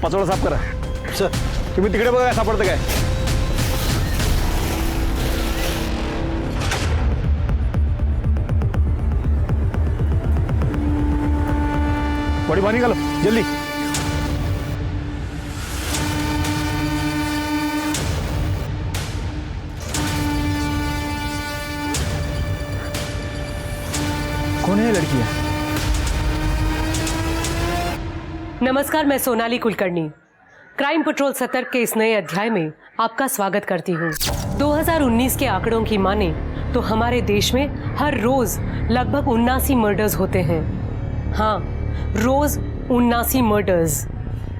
पाचोळा साफ करा. सर तुम्ही तिकडे बघा काय सापडतं काय. बड़ी बाहर निकालो जल्दी. कौन है ये लड़की? नमस्कार, मैं सोनाली कुलकर्णी क्राइम पेट्रोल सतर्क के इस नए अध्याय में आपका स्वागत करती हूँ. 2019 के आंकड़ों की माने तो हमारे देश में हर रोज लगभग 79 मर्डर्स होते हैं. हाँ, रोज 79 मर्डर्स.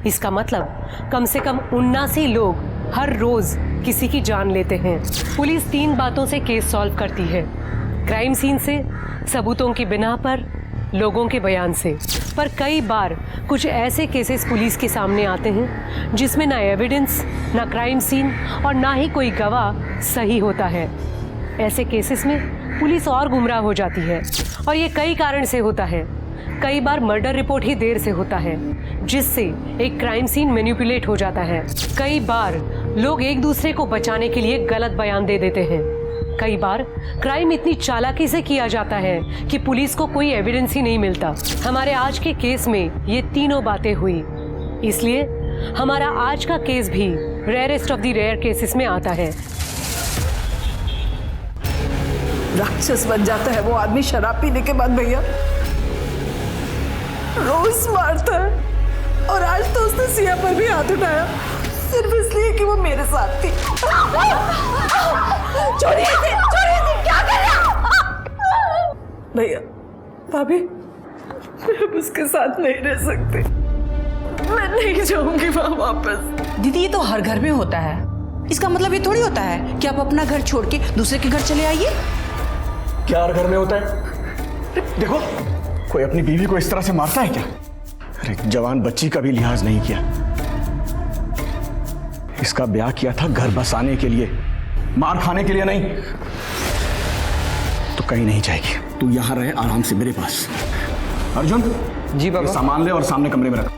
इसका मतलब कम से कम 79 लोग हर रोज किसी की जान लेते हैं. पुलिस 3 बातों से केस सॉल्व करती है. क्राइम सीन से, सबूतों की बिना पर, लोगों के बयान से. पर कई बार कुछ ऐसे केसेस पुलिस के सामने आते हैं जिसमें ना एविडेंस, ना क्राइम सीन और ना ही कोई गवाह सही होता है. ऐसे केसेस में पुलिस और गुमराह हो जाती है और ये कई कारण से होता है. कई बार मर्डर रिपोर्ट ही देर से होता है जिससे एक क्राइम सीन मैनिपुलेट हो जाता है. कई बार लोग एक दूसरे को बचाने के लिए गलत बयान दे देते हैं. कई बार क्राइम इतनी चालाकी से किया जाता है कि पुलिस को कोई एविडेंस ही नहीं मिलता. हमारे आज के केस में ये तीनों बातें हुई. इसलिए हमारा आज का केस भी rarest of the rare cases में आता है. राक्षस बन जाता है वो आदमी शराब पीने के बाद भैया. रोज मारता है और आज तो उसने सिया पर भी हाथ उठाया सिर्फ इसलिए कि वो मेरे साथ थी. छोड़िए इसे, क्या कर रहे हो? भैया, भाभी, मैं अब उसके साथ नहीं रह सकती. मैं नहीं जाऊंगी वहां वापस. दीदी, ये तो हर घर में होता है. इसका मतलब ये थोड़ी होता है कि आप अपना घर छोड़ के दूसरे के घर चले आइए. क्या हर घर में होता है? देखो, कोई अपनी बीवी को इस तरह से मारता है क्या? अरे जवान बच्ची का भी लिहाज नहीं किया. इसका ब्याह किया था घर बसाने के लिए, मार खाने के लिए नहीं. तो कहीं नहीं जाएगी. तू यहां रहे आराम से मेरे पास. अर्जुन जी बाबा. सामान ले और सामने कमरे में रख.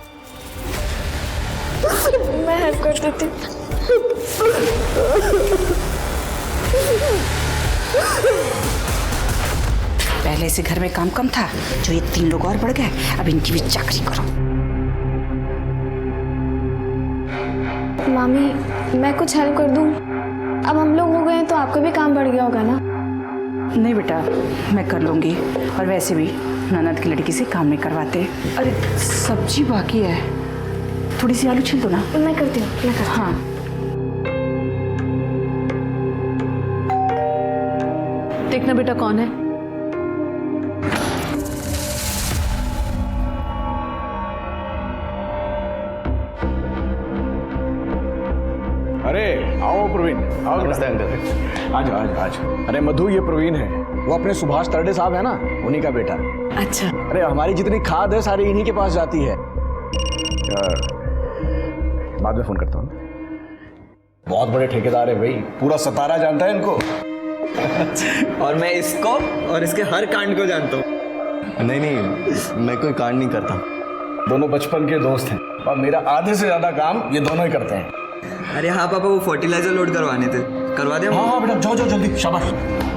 मैं हेल्प कर देती हूँ. पहले इसे घर में काम कम था, जो ये 3 लोग और बढ़ गए. अब इनकी भी चाकरी करो. मामी, मैं कुछ हेल्प कर दूँ? अब हम लोग हो गए हैं तो आपका भी काम बढ़ गया होगा ना? नहीं बेटा, मैं कर लूंगी. और वैसे भी ननद की लड़की से काम नहीं करवाते. अरे सब्जी बाकी है, थोड़ी सी आलू छील दो ना. मैं करती हूँ, मैं करती हूँ. हाँ. देखना बेटा कौन है. अरे आओ प्रवीण, आओ. नमस्ते अंकल. आज आज आज. अरे मधु, ये प्रवीण है. वो अपने सुभाष तरडे साहब है ना, उन्हीं का बेटा. अच्छा. अरे हमारी जितनी खाद है सारी इन्हीं के पास जाती है. बाद में फोन करता हूँ. बहुत बड़े ठेकेदार है भाई, पूरा सतारा जानता है इनको. और मैं इसको और इसके हर कांड को जानता हूँ. नहीं, मैं कोई कांड नहीं करता. दोनों बचपन के दोस्त हैं और मेरा आधे से ज्यादा काम ये दोनों ही करते हैं. अरे हाँ पापा, वो फर्टिलाइजर लोड करवाने थे, करवा दे. हाँ बेटा, जाओ जाओ जल्दी. शाबाश.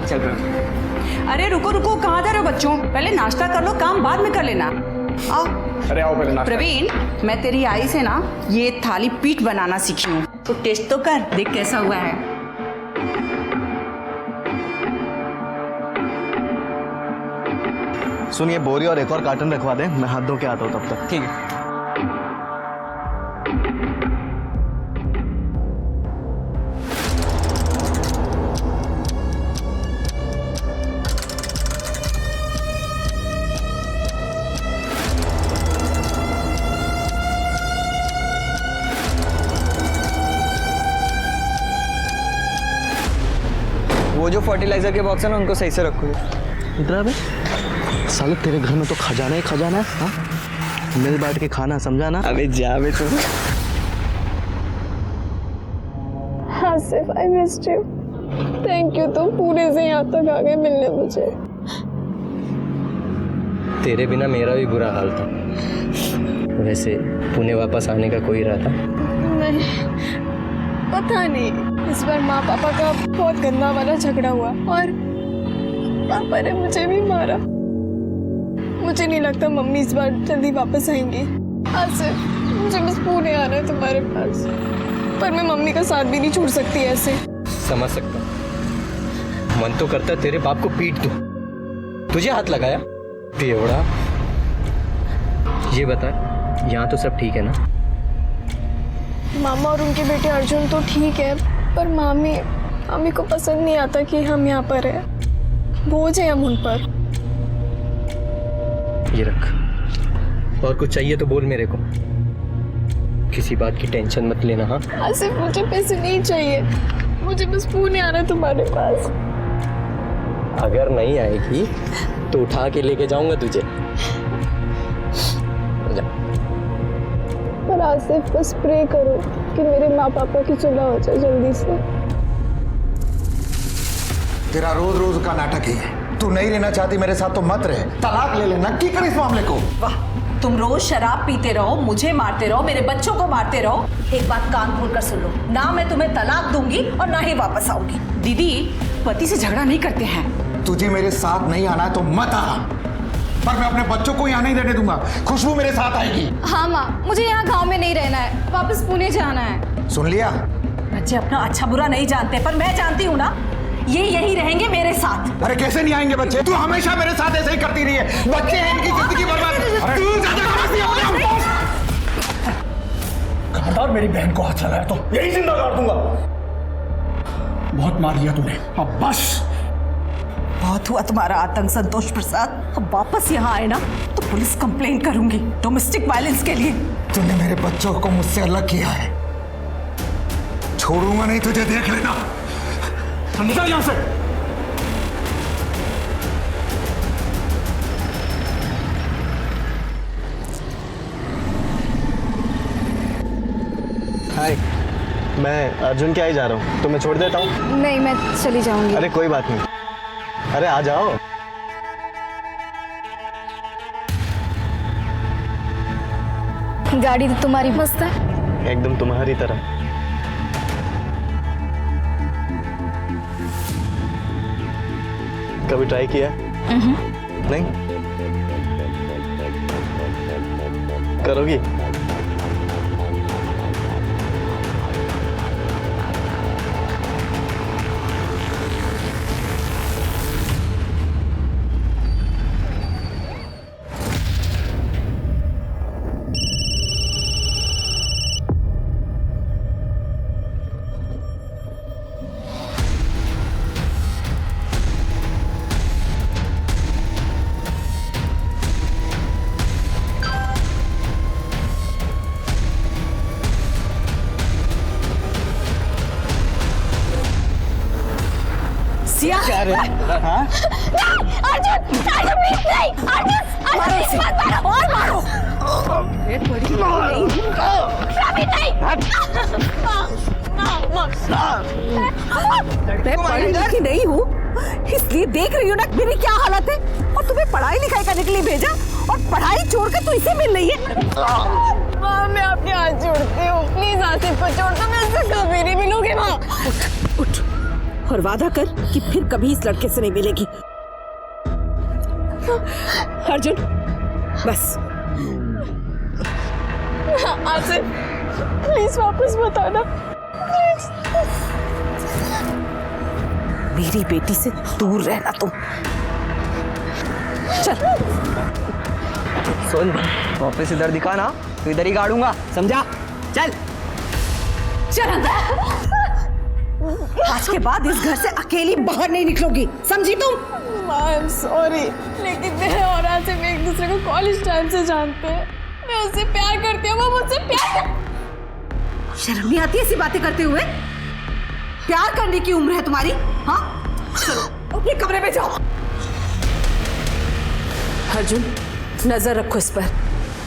चल रहा. अरे रुको रुको, कहाँ जा रहे हो बच्चों? पहले नाश्ता कर लो, काम बाद में कर लेना. आओ. अरे आओ पहले नाश्ता. प्रवीण, मैं तेरी आई से ना ये थाली पीठ बनाना सीखी हूँ, तो टेस्ट तो कर, देख कैसा हुआ है. सुनिए, बोरी और एक और कार्टन रखवा दे, मैं हाथ धो के आता हूँ तब तक. ठीक है. वो जो फर्टिलाइजर के बॉक्स है ना, उनको सही से रखो. इधर आ बे. साले तेरे घर में तो खजाना ही खजाना है. हाँ, मिल बांट के खाना, समझा ना. अबे जा बे तू. Asif, I missed you. Thank you, तुम पूरे से यहाँ तक आ गए मिलने मुझे. तेरे बिना मेरा भी बुरा हाल था. वैसे पुणे वापस आने का कोई इरादा? नहीं, पता नहीं, इस बार माँ पापा का बहुत गंदा वाला झगड़ा हुआ और पापा ने मुझे भी मारा। मुझे नहीं लगता मम्मी इस बार जल्दी वापस आएंगी। आसिफ, मुझे बस पुणे आना है तुम्हारे पास, पर मैं मम्मी का साथ भी नहीं छोड़ सकती ऐसे। समझ सकता हूँ, मन तो करता है तेरे बाप को पीट दूं। तुझे हाथ लगाया बेवड़ा। ये बता, यहाँ तो सब ठीक है ना? मामा और उनके बेटे अर्जुन तो ठीक है, पर मामी को पसंद नहीं आता कि हम यहाँ पर हैं। बोझ है हम उन पर। ये रख, और कुछ चाहिए तो बोल मेरे को। किसी बात की टेंशन मत लेना। हाँ आसिफ, मुझे पैसे नहीं चाहिए, मुझे बस पुणे आना तुम्हारे पास। अगर नहीं आएगी तो उठा के लेके जाऊंगा तुझे। जा। पर आसिफ, बस प्रे करो कि मेरे माँ पापा की सुलह हो जाए जल्दी से। तेरा रोज रोज का नाटक ही है। तू नहीं रहना चाहती मेरे साथ तो मत रहे, तलाक ले लेना। की कर इस मामले को। वाह, तुम रोज शराब पीते रहो, मुझे मारते रहो, मेरे बच्चों को मारते रहो। एक बात कान खोल कर सुन लो, ना मैं तुम्हें तलाक दूंगी और ना ही वापस आऊंगी। दीदी, पति से झगड़ा नहीं करते हैं। तुझे मेरे साथ नहीं आना है तो मत आ, पर मैं अपने बच्चों को यहाँ नहीं रहने दूंगा। खुशबू मेरे साथ आएगी। हाँ माँ, मुझे यहाँ गांव में नहीं रहना है, वापस पुणे जाना है। सुन लिया? बच्चे अपना अच्छा बुरा नहीं जानते, पर मैं जानती हूँ ना, ये यही रहेंगे मेरे साथ। अरे कैसे नहीं आएंगे बच्चे? तू हमेशा मेरे साथ ऐसे ही करती रही है। बच्चे हैं, इनकी जिंदगी बर्बाद। तू ज्यादा खराब हो गया। खबरदार मेरी बहन को हाथ लगाया तो यही जिंदा गाड़ दूंगा। बहुत मार लिया तूने, अब बस। बहुत हुआ तुम्हारा आतंक संतोष प्रसाद। अब वापस यहाँ आए ना तो पुलिस कंप्लेन करूंगी डोमेस्टिक वायलेंस के लिए। तूने मेरे बच्चों को मुझसे अलग किया है, छोड़ूंगा नहीं तुझे, देख लेना। निकल यहाँ से। हाय, मैं अर्जुन के यहाँ ही जा रहा हूँ, तो मैं छोड़ देता हूँ। नहीं, मैं चली जाऊंगी। अरे कोई बात नहीं, अरे आ जाओ। गाड़ी तो तुम्हारी मस्त है। एकदम तुम्हारी तरह। कभी ट्राई किया? नहीं? करोगी? क्या रे? हाँ? अर्जुन, प्लीज नहीं, अर्जुन, मत मारो और मारो। मैं पढ़ी लिखी नहीं हूँ, इसलिए देख रही हूँ ना मेरी क्या हालत है। और तुम्हें पढ़ाई लिखाई करने के लिए भेजा और पढ़ाई छोड़कर तू इसे मिल रही है। माँ, मैं आपके हाथ जोड़ती हूँ, प्लीज आसिफ को छोड़ दो, मैं उससे कभी नहीं मिलूंगी। माँ, उठ और वादा कर कि फिर कभी इस लड़के से नहीं मिलेगी। अर्जुन, बस। आसिफ, प्लीज वापस मत आना, प्लीज। मेरी बेटी से दूर रहना तुम। चल। सुन, वापस इधर दिखा ना तो इधर ही गाड़ूंगा, समझा? चल चल अंदर। आज के बाद इस घर से अकेली बाहर नहीं निकलोगी, समझी तुम? माँ, आई एम सॉरी, लेकिन मैं और आसिफ एक दूसरे को कॉलेज टाइम से जानते हैं। मैं उससे प्यार करती हूँ, वो मुझसे प्यार कर। शर्म नहीं आती ऐसी बातें करते हुए? प्यार करने की उम्र है तुम्हारी? हाँ, चलो अपने कमरे में जाओ। अर्जुन, नजर रखो इस पर।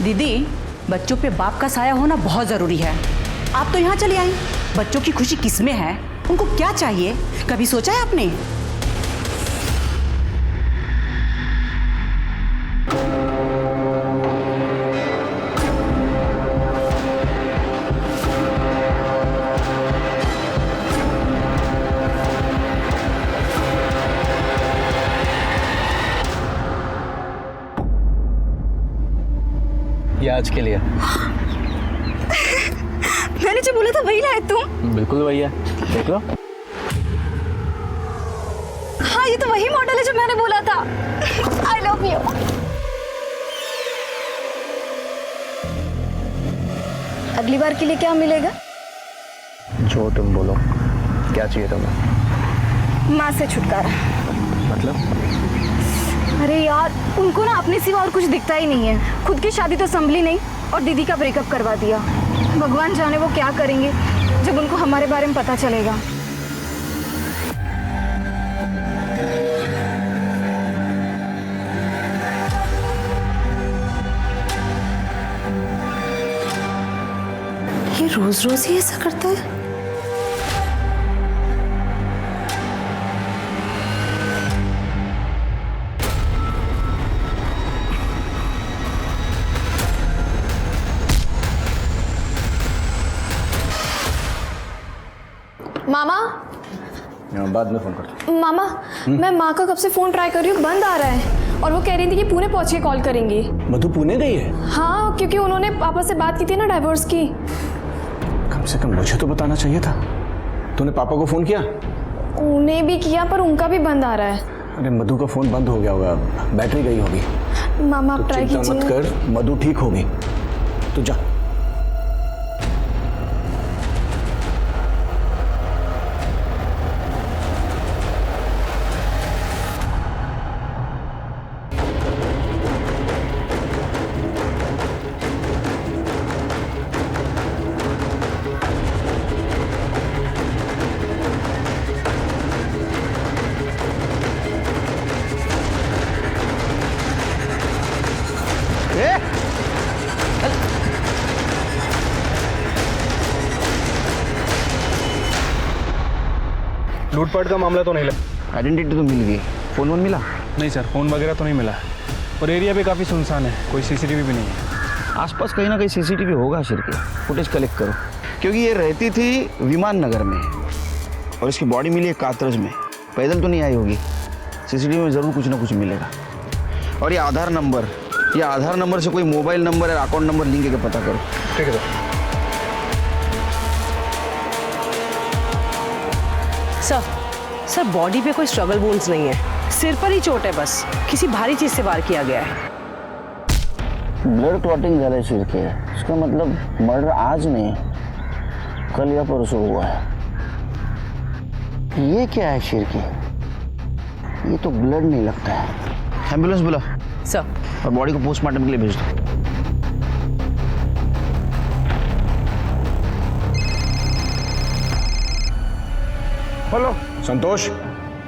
दीदी, बच्चों पे बाप का साया होना बहुत जरूरी है। आप तो यहाँ चली आई, बच्चों की खुशी किसमें है, उनको क्या चाहिए, कभी सोचा है आपने? आज के लिए। मैंने जो बोला था वही लाए तुम? बिल्कुल भैया, देख लो। हाँ, ये तो वही मॉडल है जो मैंने बोला था। आई लव यू। अगली बार के लिए क्या मिलेगा? जो तुम बोलो। क्या चाहिए तुम्हें? माँ से छुटकारा। मतलब? अरे यार, उनको ना अपने सिवा और कुछ दिखता ही नहीं है। खुद की शादी तो संभली नहीं और दीदी का ब्रेकअप करवा दिया। भगवान जाने वो क्या करेंगे जब उनको हमारे बारे में पता चलेगा। ये रोज रोज ही ऐसा करता है। मामा, बाद में फोन करता हूँ। मामा, मैं माँ का कब से फोन ट्राई कर रही हूँ, बंद आ रहा है। और वो कह रही थी कि पुणे पहुँच के कॉल करेंगी। मधु पुणे गई है? हाँ, क्योंकि उन्होंने पापा से बात की थी ना डाइवोर्स की। कम से कम मुझे तो बताना चाहिए था। तूने पापा को फोन किया? उन्हें भी किया पर उनका भी बंद आ रहा है। अरे मधु का फोन बंद हो गया होगा, बैटरी गई होगी। मामा, आप ट्राई चिंता मत कीजिए। कर, मधु ठीक होगी। तू जा। लूटपाट का मामला तो नहीं लगा। आइडेंटिटी तो मिल गई, फोन वोन मिला? नहीं सर, फोन वगैरह तो नहीं मिला और एरिया भी काफ़ी सुनसान है, कोई सीसीटीवी भी नहीं है। आसपास कहीं ना कहीं सीसीटीवी होगा शिरके, फुटेज कलेक्ट करो। क्योंकि ये रहती थी विमान नगर में और इसकी बॉडी मिली है कातरज में। पैदल तो नहीं आई होगी, सीसीटीवी में ज़रूर कुछ ना कुछ मिलेगा। और ये आधार नंबर से कोई मोबाइल नंबर या अकाउंट नंबर लिंक करके पता करो। ठीक है सर। सर बॉडी पे कोई स्ट्रगल वुंड्स नहीं है, सिर पर ही चोट है बस, किसी भारी चीज से वार किया गया है। ब्लड क्लॉटिंग झालं शिरके, इसका मतलब मर्डर आज नहीं, कल या परसों हुआ है। ये क्या है शिरके? ये तो ब्लड नहीं लगता है। एम्बुलेंस बुला सर। और बॉडी को पोस्टमार्टम के लिए भेज दो। हेलो संतोष,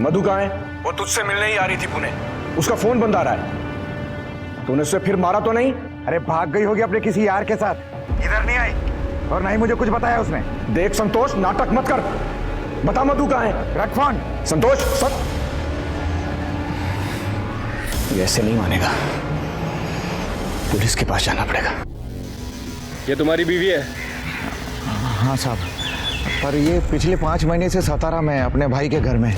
मधु कहाँ है? वो तुझसे मिलने ही आ रही थी पुणे, उसका फोन बंद आ रहा है। तूने उससे फिर मारा तो नहीं? अरे भाग गई होगी अपने किसी यार के साथ, इधर नहीं आई और ना ही मुझे कुछ बताया उसने। देख संतोष, नाटक मत कर, बता मधु कहाँ है? रख फोन। संतोष, सब ये ऐसे नहीं मानेगा, पुलिस के पास जाना पड़ेगा। ये तुम्हारी बीवी है? हाँ साहब, पर ये पिछले 5 महीने से सतारा में है अपने भाई के घर में,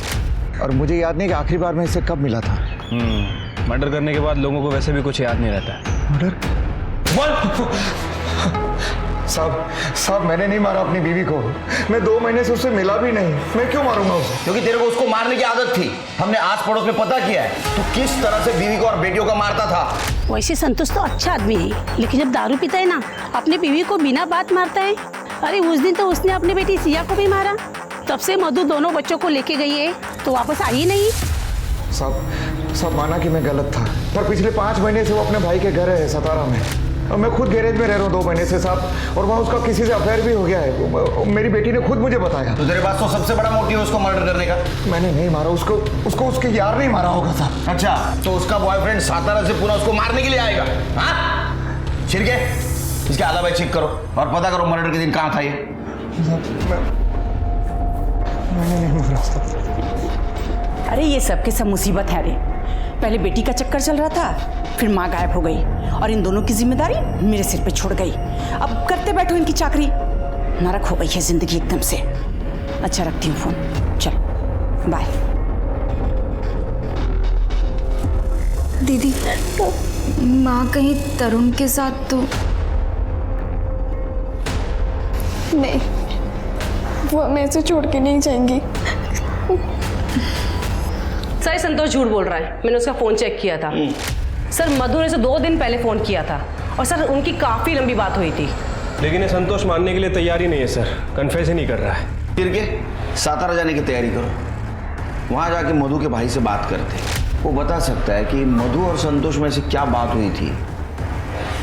और मुझे याद नहीं कि आखिरी बार मैं इससे कब मिला था। मर्डर करने के बाद लोगों को वैसे भी कुछ याद नहीं रहता। मर्डर? साहब मैंने नहीं मारा अपनी बीवी को, मैं 2 महीने से उससे मिला भी नहीं, मैं क्यों मारूंगा उसे? क्योंकि तेरे को उसको मारने की आदत थी। हमने आस पड़ोस में पता किया है तो किस तरह से बीवी को और बेटियों को मारता था। वैसे संतोष तो अच्छा आदमी है, लेकिन जब दारू पीता है ना, अपनी बीवी को बिना बात मारता है। अरे उस दिन तो उसने अपनी बेटी सिया को भी मारा। तब से मधु दोनों बच्चों को लेके गई है तो वापस आई नहीं। सब माना कि मैं गलत था, पर पिछले 5 महीने से वो अपने भाई के घर है सतारा में, और मैं खुद गैरेज में रह रहा हूँ 2 महीने से साहब, और वहाँ उसका किसी से अफेयर भी हो गया है। मेरी बेटी ने खुद मुझे बताया। तो तेरे पास तो सबसे बड़ा मोटिव है उसको मर्डर करने का। मैंने नहीं मारा उसको उसके यार नहीं मारा होगा साहब। अच्छा, तो उसका बॉयफ्रेंड सातारा से पूरा उसको मारने के लिए आएगा? हाँ शिरके, इसके अलावा चेक करो और पता करो मर्डर के दिन कहाँ था ये। मैंने नहीं मारा उसको। अरे ये सब के सब मुसीबत है रे। पहले बेटी का चक्कर चल रहा था, फिर माँ गायब हो गई और इन दोनों की जिम्मेदारी मेरे सिर पे छोड़ गई। अब करते बैठो इनकी चाकरी। नरक हो गई है जिंदगी एकदम से। अच्छा रखती हूँ फोन, चल बाय। दीदी, माँ कहीं तरुण के साथ तो नहीं, वो हमें ऐसे छोड़ के नहीं जाएंगी। सर ये संतोष झूठ बोल रहा है, मैंने उसका फ़ोन चेक किया था। सर मधु ने उसे 2 दिन पहले फ़ोन किया था और सर उनकी काफ़ी लंबी बात हुई थी। लेकिन ये संतोष मानने के लिए तैयार ही नहीं है सर, कन्फेस ही नहीं कर रहा है। फिर के सातारा जाने की तैयारी करो, वहाँ जाके मधु के भाई से बात करते, वो बता सकता है कि मधु और संतोष में से क्या बात हुई थी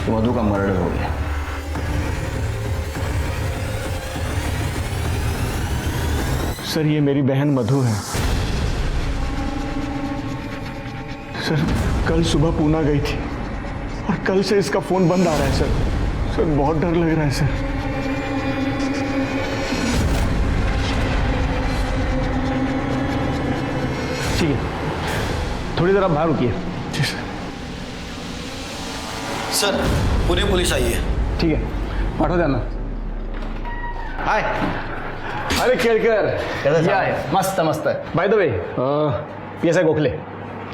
तो मधु का मर्डर हो गया। सर ये मेरी बहन मधु है। सर कल सुबह पूना गई थी और कल से इसका फोन बंद आ रहा है सर। सर बहुत डर लग रहा है सर। ठीक है, थोड़ी देर आप बाहर रुकिए। जी सर। सर पुणे पुलिस आई है। ठीक है, पाठो जाना। हाय। अरे केळकर कैसा या है? मस्त मस्त by the way PSI Gokhale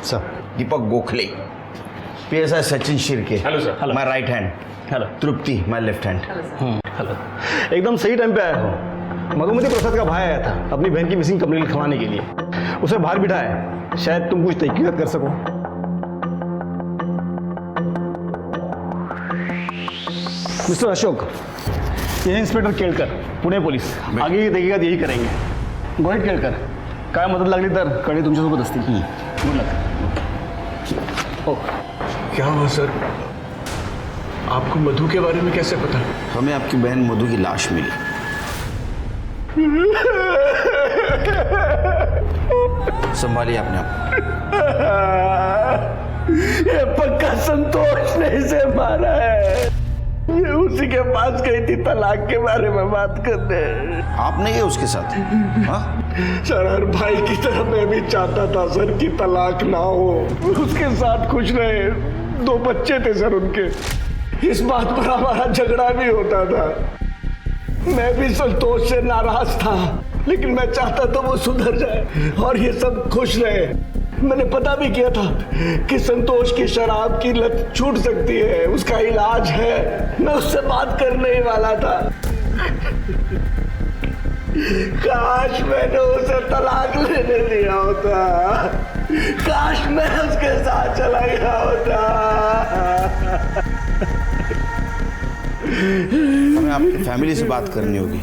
sir Deepak Gokhale, PSI Sachin Shirke. Hello sir. Hello. My right hand. Hello. Tripti my left hand. Hello. एकदम सही टाइम पे आया हो। मधुमती प्रसाद का भाई आया था अपनी बहन की मिसिंग कंप्लेंट लिखवाने के लिए, उसे बाहर बिठाया है, शायद तुम कुछ तहकीकात कर सको। मिस्टर अशोक, ये इंस्पेक्टर केळकर, पुणे पोलीस। आगे तहकीकात यही करेंगे। गोहित केळकर, काय मदत लागली तर कडी तुमच्यासोबत असतील। Good luck. ओ क्या हुआ सर? आपको मधु के बारे में कैसे पता? हमें आपकी बहन मधु की लाश मिली। संभालिए अपने आप। ये पक्का संतोष ने इसे मारा है। ये उसी के पास गई थी तलाक के बारे में बात करने। आप नहीं है उसके साथ? हाँ? सर हर भाई की तरह मैं भी चाहता था सर कि तलाक ना हो, उसके साथ खुश रहे। 2 बच्चे थे सर उनके। इस बात पर हमारा झगड़ा भी होता था। मैं भी संतोष से नाराज था, लेकिन मैं चाहता था वो सुधर जाए और ये सब खुश रहे। मैंने पता भी किया था कि संतोष की शराब की लत छूट सकती है, उसका इलाज है। मैं उससे बात करने ही वाला था। काश मैंने उसे तलाक लेने दिया होता, काश मैं उसके साथ चला गया होता। हमें आपकी फैमिली से बात करनी होगी।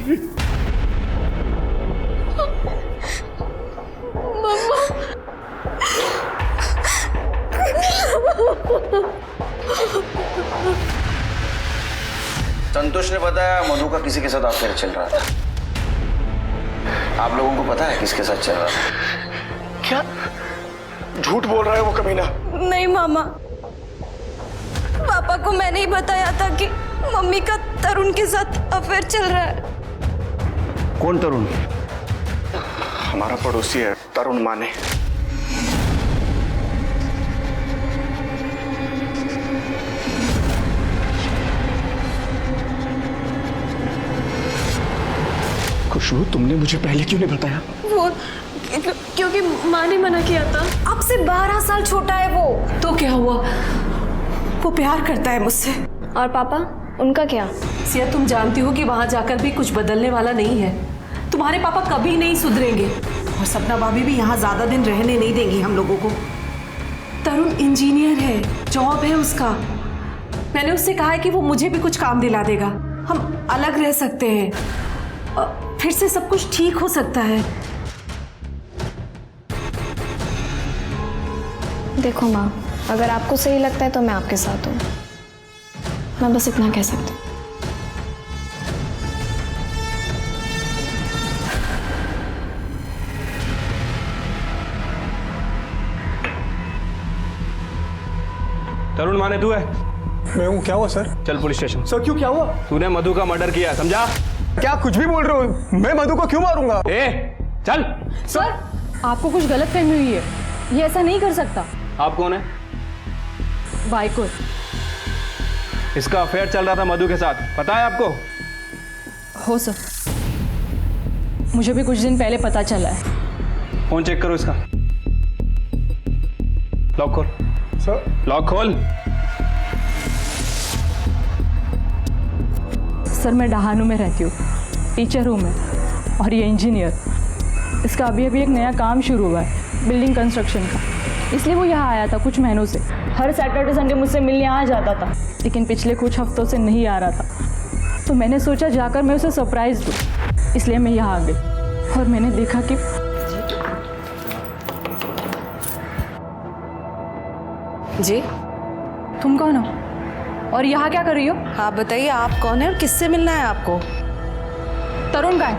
संतोष ने बताया मधु का किसी के साथ अफेयर चल रहा था। आप लोगों को पता है किसके साथ चल रहा था? क्या झूठ बोल रहा है वो कमीना? नहीं मामा, पापा को मैंने ही बताया था कि मम्मी का तरुण के साथ अफेयर चल रहा है। कौन तरुण? हमारा पड़ोसी है तरुण माने। खुशबू, तुमने मुझे पहले क्यों नहीं बताया? वो क्योंकि माँ ने मना किया था। आपसे 12 साल छोटा है वो। तो क्या हुआ? वो प्यार करता है मुझसे। और पापा, उनका क्या? सिया, तुम जानती हो कि वहां जाकर भी कुछ बदलने वाला नहीं है। तुम्हारे पापा कभी नहीं सुधरेंगे और सपना भाभी भी यहाँ ज्यादा दिन रहने नहीं देंगी हम लोगों को। तरुण इंजीनियर है, जॉब है उसका। मैंने उससे कहा है कि वो मुझे भी कुछ काम दिला देगा, हम अलग रह सकते हैं, फिर से सब कुछ ठीक हो सकता है। देखो माँ, अगर आपको सही लगता है तो मैं आपके साथ हूँ। मैं बस इतना कह सकती हूँ। तरुण माने तू है? मैं हूँ। क्या हुआ सर? चल पुलिस स्टेशन। सर क्यों, क्या हुआ? तूने मधु का मर्डर किया, समझा? क्या कुछ भी बोल रहे हो? मैं मधु को क्यों मारूंगा? चल। सर, आपको कुछ गलत फहमी हुई है, ये ऐसा नहीं कर सकता। आप कौन है? भाई को। इसका अफेयर चल रहा था मधु के साथ, पता है आपको? हो सर, मुझे भी कुछ दिन पहले पता चला है। फोन चेक करो इसका। लॉक खोल। सर लॉक खोल। सर, मैं डहानू में रहती हूँ। टीचर हूँ मैं, और ये इंजीनियर। इसका अभी अभी एक नया काम शुरू हुआ है, बिल्डिंग कंस्ट्रक्शन का, इसलिए वो यहाँ आया था कुछ महीनों से। हर सैटरडे संडे मुझसे मिलने आ जाता था, लेकिन पिछले कुछ हफ्तों से नहीं आ रहा था। तो मैंने सोचा जाकर मैं उसे सरप्राइज़ दूँ, इसलिए मैं यहाँ आ गई। और मैंने देखा कि जी, तुम कौन हो और यहाँ क्या कर रही हो? आप बताइए, आप कौन है और किससे मिलना है आपको? तरुण का है।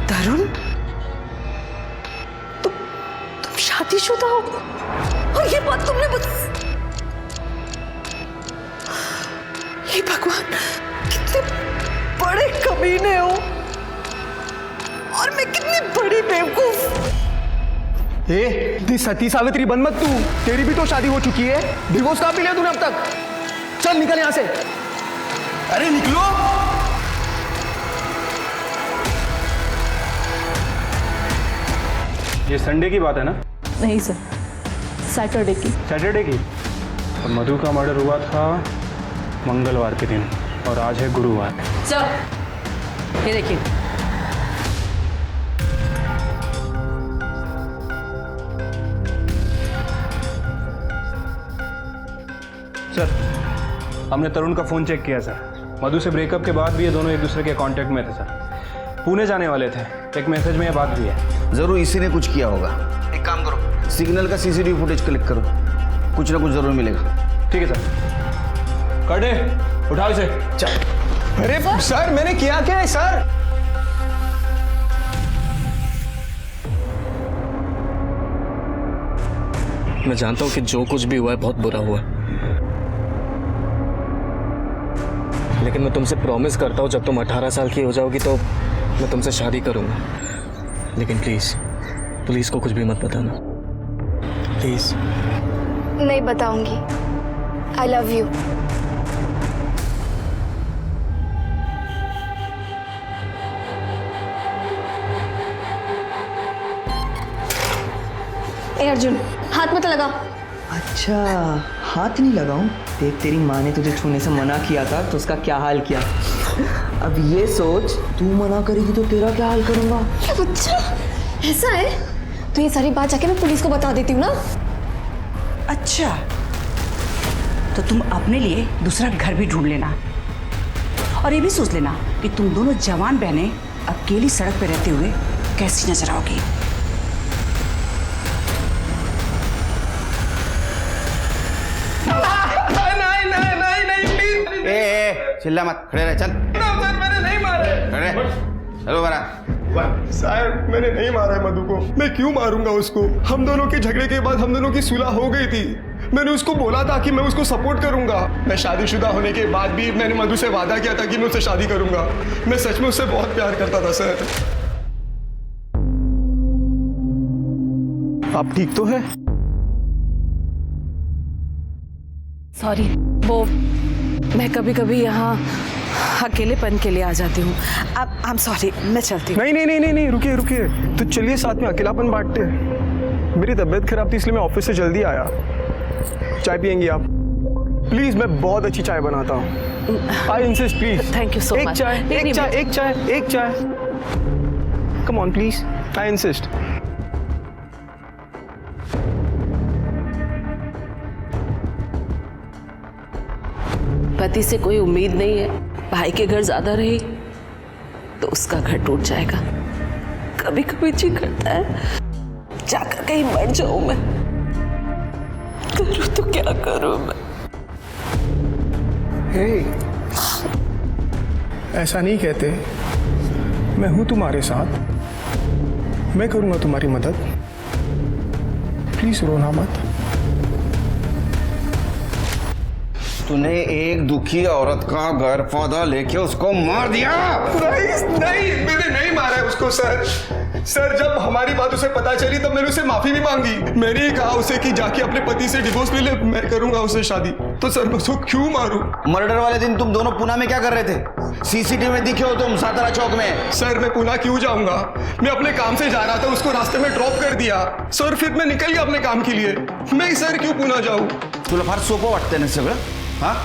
तरुण? तुम शादीशुदा हो और ये बात तुमने ये भगवान, कितने बड़े कमीने हो और मैं कितनी बड़ी बेवकूफ। दी सती सावित्री बन मत तू, तेरी भी तो शादी हो चुकी है, डिवोर्स कहाँ भी लिया तूने अब तक? चल निकल यहाँ से। अरे निकलो। ये संडे की बात है ना? नहीं सर, सैटरडे की। सैटरडे की? और मधु का मर्डर हुआ था मंगलवार के दिन और आज है गुरुवार। सर ये देखिए, सर हमने तरुण का फ़ोन चेक किया सर। मधु से ब्रेकअप के बाद भी ये दोनों एक दूसरे के कांटेक्ट में थे सर। पुणे जाने वाले थे, एक मैसेज में ये बात भी है। जरूर इसी ने कुछ किया होगा। एक काम करो, सिग्नल का सीसीटीवी फुटेज कलेक्ट करो, कुछ ना कुछ जरूर मिलेगा। ठीक है सर। कर्डे उठाओ इसे। चल। अरे सर मैंने किया क्या है सर? मैं जानता हूँ कि जो कुछ भी हुआ है बहुत बुरा हुआ है, लेकिन मैं तुमसे प्रॉमिस करता हूँ जब तुम 18 साल की हो जाओगी तो मैं तुमसे शादी करूँगा। लेकिन प्लीज़ पुलिस को कुछ भी मत बताना, प्लीज़। नहीं बताऊंगी। I love you. ए अर्जुन, हाथ मत लगा। अच्छा, हाथ नहीं लगाऊं? देख, तेरी माँ ने तुझे छूने से मना किया था तो उसका क्या हाल किया। अब ये सोच, तू मना करेगी तो तेरा क्या हाल करूंगा। अच्छा ऐसा है, तो ये सारी बात जाके मैं पुलिस को बता देती हूँ ना। अच्छा, तो तुम अपने लिए दूसरा घर भी ढूंढ लेना, और ये भी सोच लेना कि तुम दोनों जवान बहनें अकेली सड़क पर रहते हुए कैसी नजर आओगी। चिल्ला मत, खड़े रहे। चल। सर मैंने नहीं मारा है। खड़े। चलो बरा। साहब मैंने नहीं मारा है मधु को। मैं क्यों मारूंगा उसको? हम दोनों के झगड़े के बाद हम दोनों की सुलह हो गई थी। मैंने उसको बोला था कि मैं उसको सपोर्ट करूंगा। मैं शादीशुदा होने के बाद भी मैंने मधु से वादा किया था कि मैं उससे शादी करूंगा। मैं सच में उससे बहुत प्यार करता था सर। आप ठीक तो है? सॉरी, वो मैं कभी कभी यहाँ अकेलेपन के लिए आ जाती हूँ। आई एम सॉरी, मैं चलती हूँ। नहीं, रुकिए रुकिए। तो चलिए साथ में अकेलापन बांटते हैं। मेरी तबीयत खराब थी इसलिए मैं ऑफिस से जल्दी आया। चाय पियेंगी आप? प्लीज, मैं बहुत अच्छी चाय बनाता हूँ। I insist please. Thank you so much. एक चाय। Come on please, I insist. पति से कोई उम्मीद नहीं है, भाई के घर ज्यादा रही तो उसका घर टूट जाएगा। कभी कभी जी करता है जाकर कहीं मर जाऊं मैं। करूं तो क्या करूं मैं? ऐसा नहीं कहते। मैं हूं तुम्हारे साथ, मैं करूंगा तुम्हारी मदद। प्लीज रोना मत। तूने एक दुखी औरत का घर पौधा लेके उसको मार दिया। नहीं, मैंने नहीं मारा है उसको सर। सर जब हमारी बात उसे पता चली तब मैंने उसे माफी भी मांगी। मैंने ही कहा उसे कि जाके अपने पति से डिवोर्स ले ले, मैं करूंगा उससे शादी। तो सर मैं उसको क्यों मारूं? मर्डर वाले दिन तुम दोनों पुणे में क्या कर रहे थे? सीसीटीवी में दिखे हो तुम सातारा चौक में। सर मैं पुणे क्यों जाऊंगा? मैं अपने काम से जा रहा था, उसको रास्ते में ड्रॉप कर दिया सर, फिर मैं निकल गया अपने काम के लिए। मैं सर क्यों पुणे जाऊं? तुला फार सोपं वाटतंय ना सगळं? हाँ,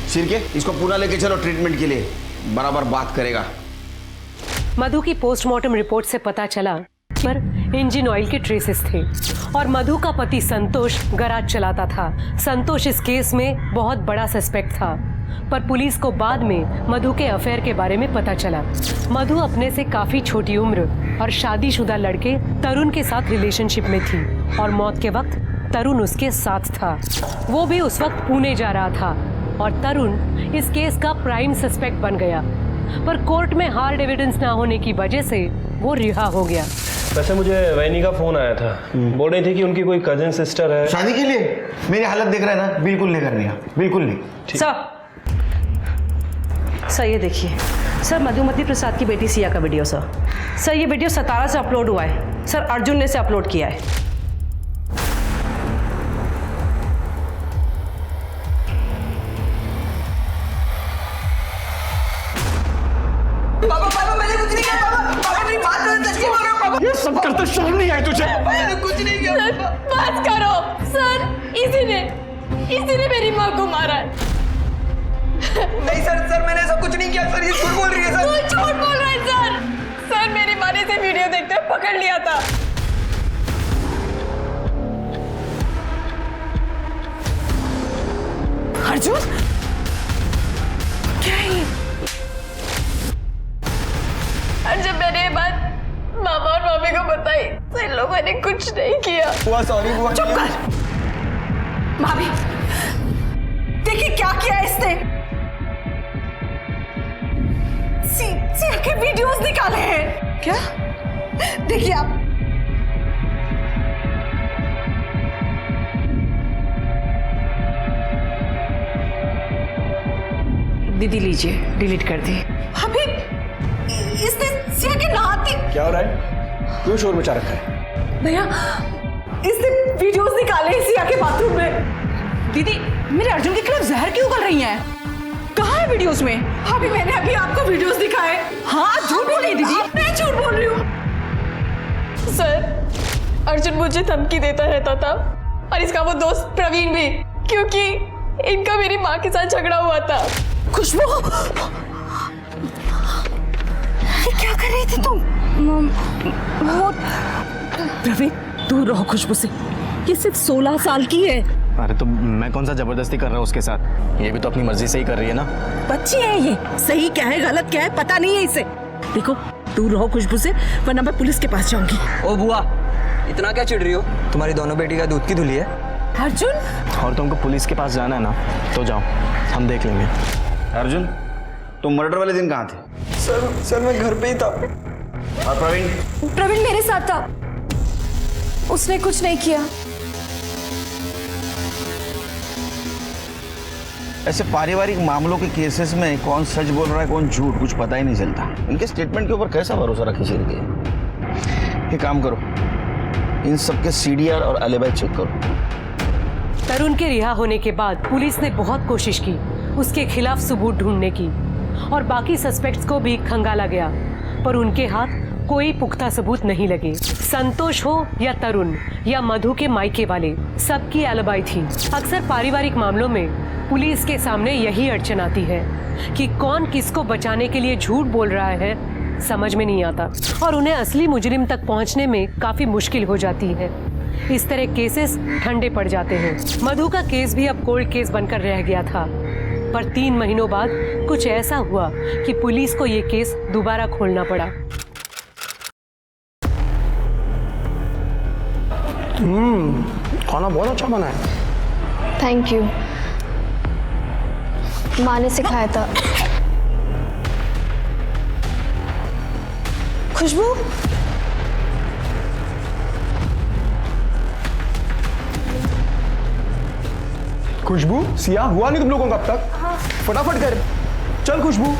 सिर के इसको पुणे लेके चलो ट्रीटमेंट के लिए, बराबर बात करेगा। मधु की पोस्टमार्टम रिपोर्ट से पता चला पर इंजन ऑयल के ट्रेसेस थे और मधु का पति संतोष गैराज चलाता था। संतोष इस केस में बहुत बड़ा सस्पेक्ट था, पर पुलिस को बाद में मधु के अफेयर के बारे में पता चला। मधु अपने से काफी छोटी उम्र और शादीशुदा लड़के तरुण के साथ रिलेशनशिप में थी और मौत के वक्त तरुण उसके साथ था। वो भी उस वक्त पुणे जा रहा था और तरुण इस केस का प्राइम सस्पेक्ट बन गया, पर कोर्ट में हार्ड एविडेंस ना होने की वजह से वो रिहा हो गया। वैसे मुझे वैनी का फोन आया था, बोल रही थी कि उनकी कोई कजिन सिस्टर है। शादी के लिए? मेरी हालत देख रहा है ना, बिल्कुल नहीं करनी है, बिल्कुल नहीं। सर ये देखिए सर, मधुमती प्रसाद की बेटी सिया का वीडियो सर। सर ये वीडियो 17 से अपलोड हुआ है सर, अर्जुन ने इसे अपलोड किया है। पापा मैंने कुछ नहीं किया। पापा मेरी बात करो, सच बोल रहे हो पापा। ये सब करते शर्म नहीं आई तुझे? मैंने कुछ नहीं किया। बात करो सर, इसी ने मेरी माँ को मारा है। नहीं सर मैंने ऐसा कुछ नहीं किया सर, ये झूठ बोल रही है सर। वो झूठ बोल रहा है सर। सर मेरी माँ ने इसे वीडियो देखते हुए पकड़ लिया था। अर्जुन क्या है? और जब मैंने ये बात मामा और मामी को बताई तो इन लोगों ने कुछ नहीं किया। बुआ सॉरी बुआ। चुप कर भाभी, देखिए क्या किया इसने। सिया के वीडियोस निकाले हैं क्या? देखिए आप। दीदी लीजिए, डिलीट कर दी। अभी इसने सिया के नहाती। क्या हो रहा है? क्यों शोर मचा रखा है? भैया इसने वीडियोस निकाले हैं सिया के बाथरूम में। दीदी मेरे अर्जुन के खिलाफ जहर क्यों उगल रही हैं? कहाँ है वीडियोस में? अभी मैंने आपको वीडियोस दिखाए। हाँ झूठ बोल रही है दीदी। मैं झूठ बोल रही हूँ। सर अर्जुन मुझे धमकी देता रहता था और इसका वो दोस्त प्रवीण भी, क्योंकि इनका मेरी माँ के साथ झगड़ा हुआ था। खुशबू क्या कर रही थी तुम? वो प्रवीण दूर रहो खुशबू से, ये सिर्फ 16 साल की है। अरे तो मैं कौन सा जबरदस्ती कर रहा हूँ उसके साथ? ये भी तो अपनी मर्जी से ही कर रही है ना। बच्ची है ये, सही क्या है गलत क्या है पता नहीं है इसे। देखो दूर रहो खुशबू से, वरना मैं पुलिस के पास जाऊंगी। ओ बुआ इतना क्या चिढ़ रही हो? तुम्हारी दोनों बेटी का दूध की धुली है। अर्जुन और तुमको पुलिस के पास जाना है ना, तो जाओ, हम देख लेंगे। अर्जुन तुम मर्डर वाले दिन कहाँ थे? सर मैं घर पे ही था। और प्रवीण? प्रवीण मेरे साथ था, उसने कुछ नहीं किया। ऐसे पारिवारिक मामलों के केसेस में कौन सच बोल रहा है कौन झूठ कुछ पता ही नहीं चलता। इनके स्टेटमेंट के ऊपर कैसा भरोसा रखे शेर के? ये काम करो, इन सबके CDR और एलिबाई चेक करो। तरुण के रिहा होने के बाद पुलिस ने बहुत कोशिश की उसके खिलाफ सबूत ढूंढने की और बाकी सस्पेक्ट्स को भी खंगाला गया, पर उनके हाथ कोई पुख्ता सबूत नहीं लगे। संतोष हो या तरुण या मधु के मायके वाले, सबकी एलिबाई थी। अक्सर पारिवारिक मामलों में पुलिस के सामने यही अड़चन आती है कि कौन किसको बचाने के लिए झूठ बोल रहा है, समझ में नहीं आता और उन्हें असली मुजरिम तक पहुंचने में काफी मुश्किल हो जाती है। इस तरह केसेस ठंडे पड़ जाते हैं। मधु का केस भी अब कोल्ड केस बनकर रह गया था, पर 3 महीनों बाद कुछ ऐसा हुआ कि पुलिस को ये केस दोबारा खोलना पड़ा। खाना बहुत अच्छा बना है। थैंक यू, माँ ने सिखाया था। खुशबू खुशबू सिया हुआ नहीं तुम लोगों का अब तक? फटाफट कर, चल खुशबू।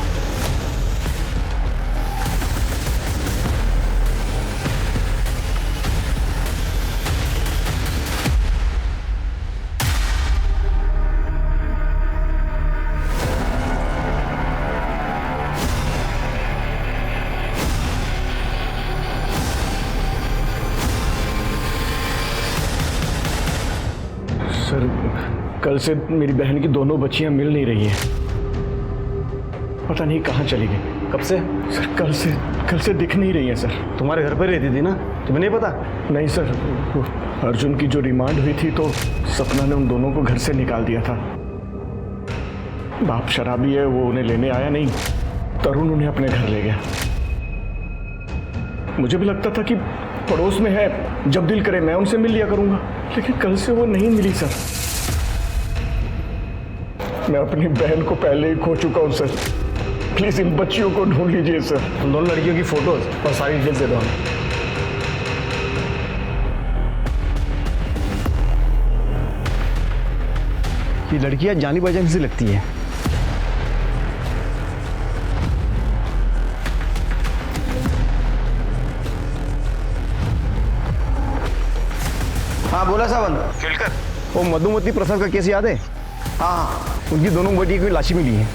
सर कल से मेरी बहन की दोनों बच्चियां मिल नहीं रही हैं। पता नहीं कहाँ चली गई। कब से? सर कल से दिख नहीं रही है सर। तुम्हारे घर पर रहती थी ना, तुम्हें नहीं पता? नहीं सर, वो अर्जुन की जो रिमांड हुई थी तो सपना ने उन दोनों को घर से निकाल दिया था। बाप शराबी है, वो उन्हें लेने आया नहीं, तरुण उन्हें अपने घर ले गया। मुझे भी लगता था कि पड़ोस में है, जब दिल करे मैं उनसे मिल लिया करूंगा, लेकिन कल से वो नहीं मिली सर। मैं अपनी बहन को पहले ही खो चुका हूं सर। प्लीज इन बच्चियों को ढूंढ लीजिए सर। उन दोनों लड़कियों की फोटोज और सारी डिटेल्स दे दो हमें। ये लड़कियां जानी पहचानी सी लगती है। हाँ बोला सावंत। केलकर, वो मधुमती प्रसाद का केस याद है? हाँ उनकी दोनों बेटी की लाशें मिली हैं।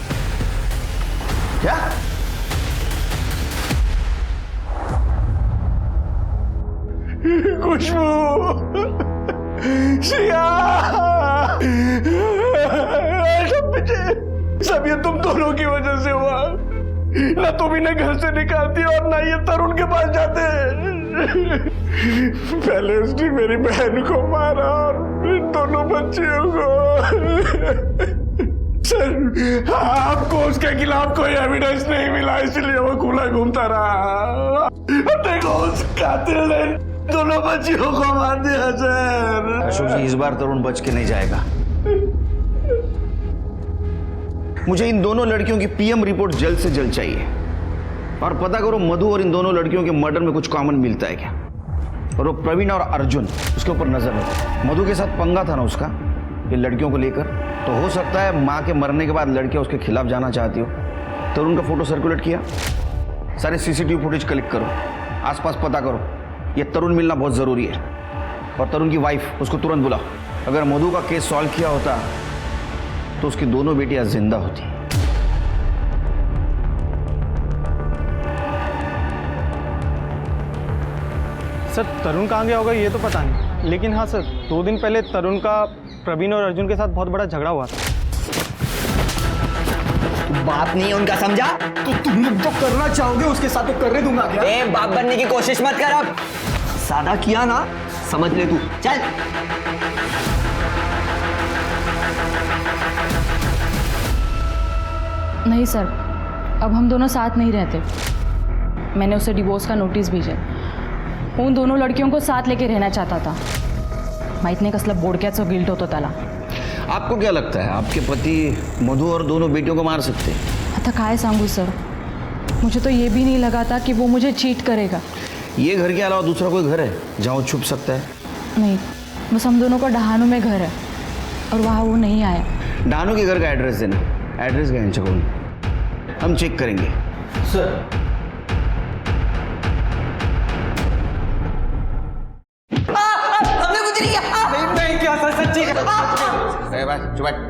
क्या? खुशबू, सिया, सब ये तुम दोनों की वजह से हुआ। ना तुम इन्हें घर से निकालती और ना ये तरुण के पास जाते। पहले उसने मेरी बहन को मारा और इन दोनों बच्चियों को। सर, आपको उसके खिलाफ कोई एविडेंस नहीं मिला, इसलिए वो खुला घूमता रहा। देखो उस कातिल ने दोनों बच्चियों को मार दिया सर। अशोक जी, इस बार तरुण बच के नहीं जाएगा। मुझे इन दोनों लड़कियों की पीएम रिपोर्ट जल्द से जल्द चाहिए, और पता करो मधु और इन दोनों लड़कियों के मर्डर में कुछ कॉमन मिलता है क्या। और वो प्रवीण और अर्जुन, उसके ऊपर नजर रखो। मधु के साथ पंगा था ना उसका ये लड़कियों को लेकर, तो हो सकता है माँ के मरने के बाद लड़कियां उसके खिलाफ जाना चाहती हो। तरुण का फोटो सर्कुलेट किया, सारे सीसीटीवी फुटेज कलेक्ट करो, आसपास पता करो। ये तरुण मिलना बहुत जरूरी है। और तरुण की वाइफ, उसको तुरंत बुलाओ। अगर मधु का केस सॉल्व किया होता तो उसकी दोनों बेटियां जिंदा होती। सर, तरुण कहाँ गया होगा ये तो पता नहीं, लेकिन हाँ सर, 2 दिन पहले तरुण का प्रवीण और अर्जुन के साथ बहुत बड़ा झगड़ा हुआ था। बाप नहीं है उनका, समझा? तो तुम जो करना चाहोगे उसके साथ तो करने दूंगा क्या? ए, बाप बनने की कोशिश मत कर। अब सादा किया ना, समझ ले तू। चल। नहीं सर, अब हम दोनों साथ नहीं रहते। मैंने उसे डिवोर्स का नोटिस भेजा। वो उन दोनों लड़कियों को साथ लेके रहना चाहता था। माहित नाही कसलं बोडक्याचं गिल्ट होतं त्याला। आपको क्या लगता है आपके पति मधु और दोनों बेटियों को मार सकते? आता काय सांगू सर, मुझे तो ये भी नहीं लगा था कि वो मुझे चीट करेगा। ये घर के अलावा दूसरा कोई घर है जहाँ वो छुप सकता है? नहीं, बस हम दोनों का डहानू में घर है और वहाँ वो नहीं आया। डानू के घर का एड्रेस देना। एड्रेस का चेक हम चेक करेंगे सर। हमने कुछ नहीं किया। नहीं क्या सर, सच्ची।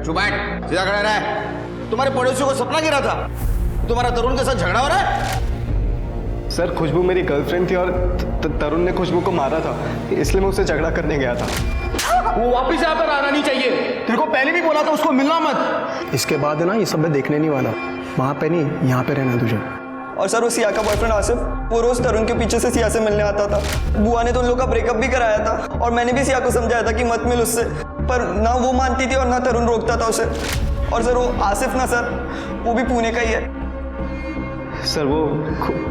चुप बैठ, सीधा खड़ा रहा। तुम्हारे पड़ोसियों को सपना गिरा था तुम्हारा तरुण के साथ झगड़ा हो रहा है? सर, खुशबू मेरी गर्लफ्रेंड थी और तरुण ने खुशबू को मारा था, इसलिए मैं उससे झगड़ा करने गया था। वो वापस यहाँ पर आना नहीं चाहिए। तेरे को पहले भी बोला था उसको मिलना मत। इसके बाद है ना, ये सब मैं देखने नहीं वाला। वहाँ पे नहीं, यहाँ पे रहना तुझे। और सर, वो सिया का बॉयफ्रेंड आसिफ, वो रोज तरुण के पीछे से सिया से मिलने आता था। बुआ ने तो उन लोगों का ब्रेकअप भी कराया था, और मैंने भी सिया को समझाया था कि मत मिल उससे, पर ना वो मानती थी और ना तरुण रोकता था उसे। और सर, वो आसिफ ना सर, वो भी पुणे का ही है। सर, वो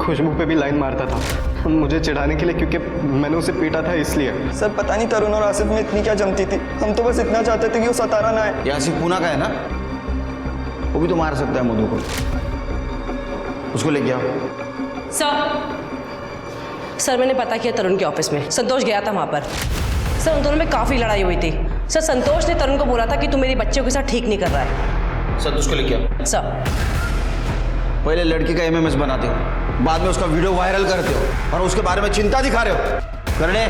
खुशबू पे भी लाइन मारता था मुझे चिढ़ाने के लिए, क्योंकि मैंने उसे पीटा था इसलिए। सर, पता नहीं तरुण और आसिफ में इतनी क्या जमती थी। हम तो बस इतना चाहते थे कि वो सतारा ना आए। ये आसिफ पूना का है ना, वो भी तो मार सकता है मधु को। उसको लेके आओ। सर, मैंने पता किया तरुण के ऑफिस में। संतोष गया था वहाँ पर। सर, उन दोनों में काफ़ी लड़ाई हुई थी। सर, संतोष ने तरुण को बोला था कि तू मेरी बच्चियों के साथ ठीक नहीं कर रहा है। संतोष को लेके आओ। सर, पहले लड़की का एमएमएस बनाते हो, बाद में उसका वीडियो वायरल करते हो और उसके बारे में चिंता दिखा रहे हो। करने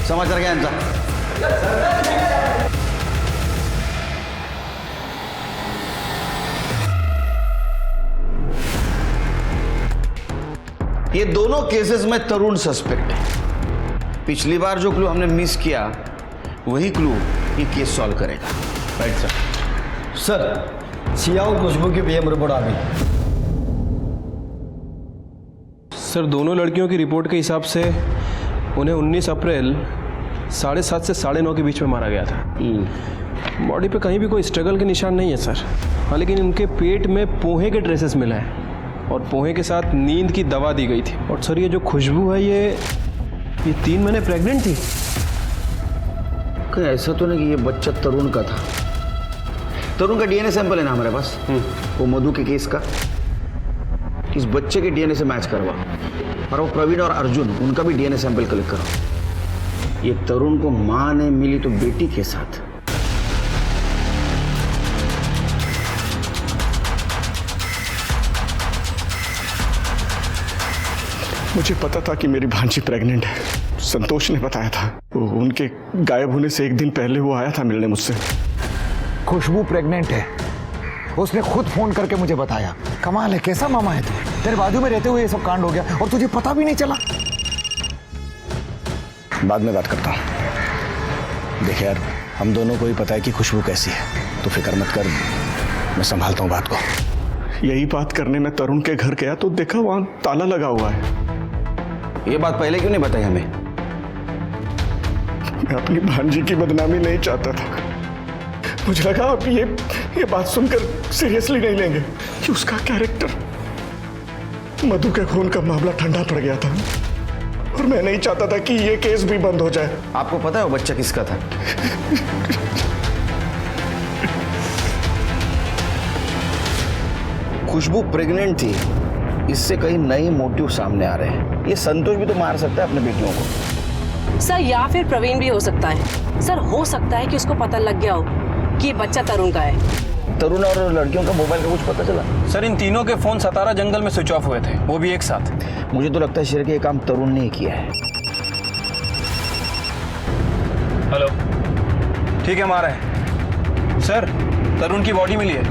समाचार क्या इनका? ये दोनों केसेस में तरुण सस्पेक्ट है। पिछली बार जो क्लू हमने मिस किया वही क्लू ये केस सॉल्व करेगा। Right sir. सर सिया और खुशबू की पीएम रिपोर्ट आ गई। सर दोनों लड़कियों की रिपोर्ट के हिसाब से उन्हें 19 अप्रैल 7:30 से 9:30 के बीच में मारा गया था। बॉडी पे कहीं भी कोई स्ट्रगल के निशान नहीं है सर। हाँ, लेकिन उनके पेट में पोहे के ट्रेसेस मिला है और पोहे के साथ नींद की दवा दी गई थी। और सर ये जो खुशबू है ये 3 महीने प्रेग्नेंट थी। कहीं ऐसा तो नहीं कि ये बच्चा तरुण का था? तरुण का डीएनए सैंपल है ना हमारे पास, वो मधु के केस का। इस बच्चे के डीएनए से मैच करवा, और वो प्रवीण और अर्जुन उनका भी डीएनए सैंपल कलेक्ट करो। ये तरुण को मां ने मिली तो बेटी के साथ। मुझे पता था कि मेरी भांजी प्रेग्नेंट है, संतोष ने बताया था। उनके गायब होने से एक दिन पहले वो आया था मिलने मुझसे। खुशबू प्रेग्नेंट है, उसने खुद फोन करके मुझे बताया। कमाल है, कैसा मामा है तू? तेरे बाजू में रहते हुए ये सब कांड हो गया और तुझे पता भी नहीं चला। बाद में बात करता हूँ। देख यार, हम दोनों को ही पता है कि खुशबू कैसी है, तो फिक्र मत कर, मैं संभालता हूँ बात को। यही बात करने में तरुण के घर गया तो देखा वहां ताला लगा हुआ है। ये बात पहले क्यों नहीं बताई हमें? मैं अपनी भांजी की बदनामी नहीं चाहता था। मुझे लगा आप ये बात सुनकर सीरियसली नहीं लेंगे कि उसका कैरेक्टर, मधु के खून का मामला ठंडा पड़ गया था और मैं नहीं चाहता था कि ये केस भी बंद हो जाए। आपको पता है वो बच्चा किसका था? खुशबू प्रेग्नेंट थी, इससे कई नए मोटिव सामने आ रहे हैं। ये संतोष भी तो मार सकता है अपने बेटियों को। सर या फिर प्रवीण भी हो सकता है। सर हो सकता है कि उसको पता लग गया हो कि ये बच्चा तरुण का है। तरुण और लड़कियों का मोबाइल का कुछ पता चला? सर इन तीनों के फोन सतारा जंगल में स्विच ऑफ हुए थे, वो भी एक साथ। मुझे तो लगता है शेर के ये काम तरुण ने ही किया है। हेलो, ठीक है, मारा है सर। तरुण की बॉडी मिली है।